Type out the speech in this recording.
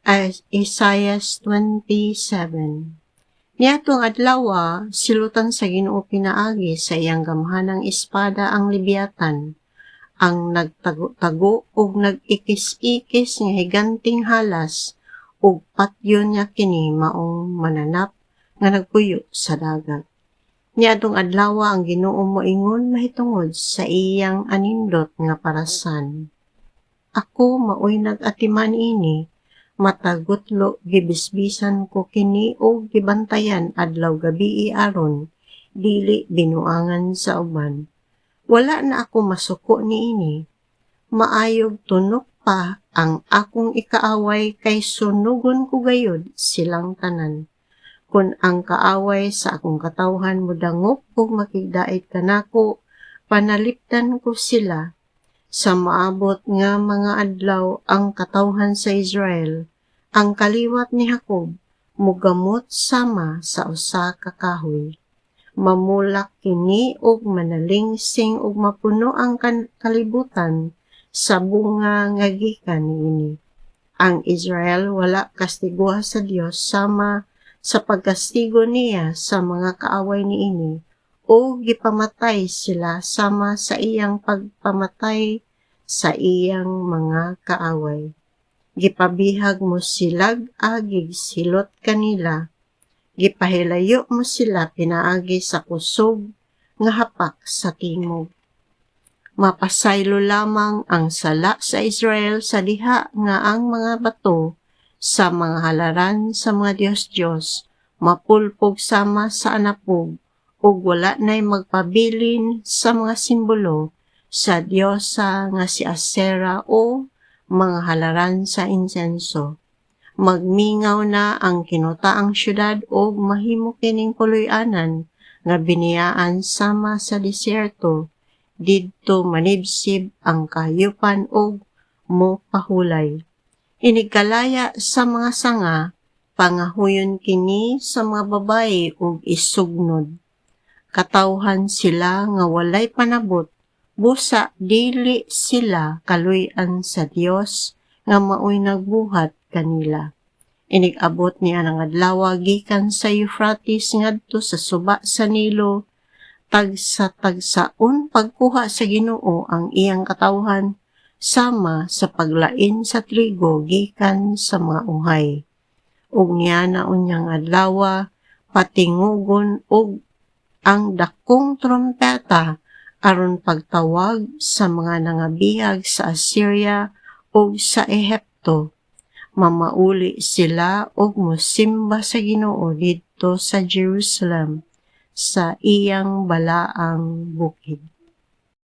Isaiah 27. Niadtong adlaw silutan sa Ginoo pinaagi sa iyang gamhanang espada ang Leviathan, ang nagtago-tago ug nag-ikis-ikis nga higanting halas, ug patyon niya kini maong mananap nga nagpuyo sa dagat. Niadtong adlaw ang Ginoo moingon mahitungod sa iyang anindot nga parasan. Ako maoy nag-atiman ini, matagutlo gibisbisan ko kini o gibantayan adlaw gabii aron dili binuangan sa uban. Wala na ako masuko niini, maayog tunok pa ang akong ikaaway kay sunugon ko gayud silang tanan. Kun ang kaaway sa akong katawhan modangop ug makigdait kanako, panalipdan ko sila. Sa maabot nga mga adlaw ang katawhan sa Israel, ang kaliwat ni Jacob, mugamot sama sa usa ka kahoy. Mamulak kini og manalingsing ug mapuno ang kalibutan sa bunga nga gikan niini. Ang Israel wala kastiguha sa Dios sama sa pagkastigo niya sa mga kaaway niini, o gipamatay sila sama sa iyang pagpamatay sa iyang mga kaaway. Gipabihag mo silag agig silot kanila, gipahilayo mo sila pinaagi sa kusog nga hapak sa timog. Mapasaylo lamang ang sala sa Israel sa diha nga ang mga bato sa mga halaran sa mga Diyos mapulpog sama sa anapog, ug wala na'y magpabilin sa mga simbolo sa diyosa nga si Asera o mga halaran sa insenso. Magmingaw na ang kinutaang syudad og mahimo kining puloy-anan nga biniyaan sama sa disyerto, didto manibsib ang kahayupan og mopahulay. Inigkalaya sa mga sanga, pangahuyon kini sa mga babayi ug isugnod. Katawhan sila nga walay panabot, busa dili sila kaluy-an sa Dios nga maoy nagbuhat kanila. Inig-abot niya ng adlaw gikan sa Euphrates ngadto sa suba sa Nilo, tagsa-tagsaon pagkuha sa Ginoo ang iyang katawhan sama sa paglain sa trigo gikan sa mga uhay. Ug niya na unyang adlaw patingugon og ang dakong trompeta aron pagtawag sa mga nangabihag sa Assyria ug sa Ehipto. Mamauli sila og mosimba sa Ginoo didto sa Jerusalem sa iyang balaang bukid.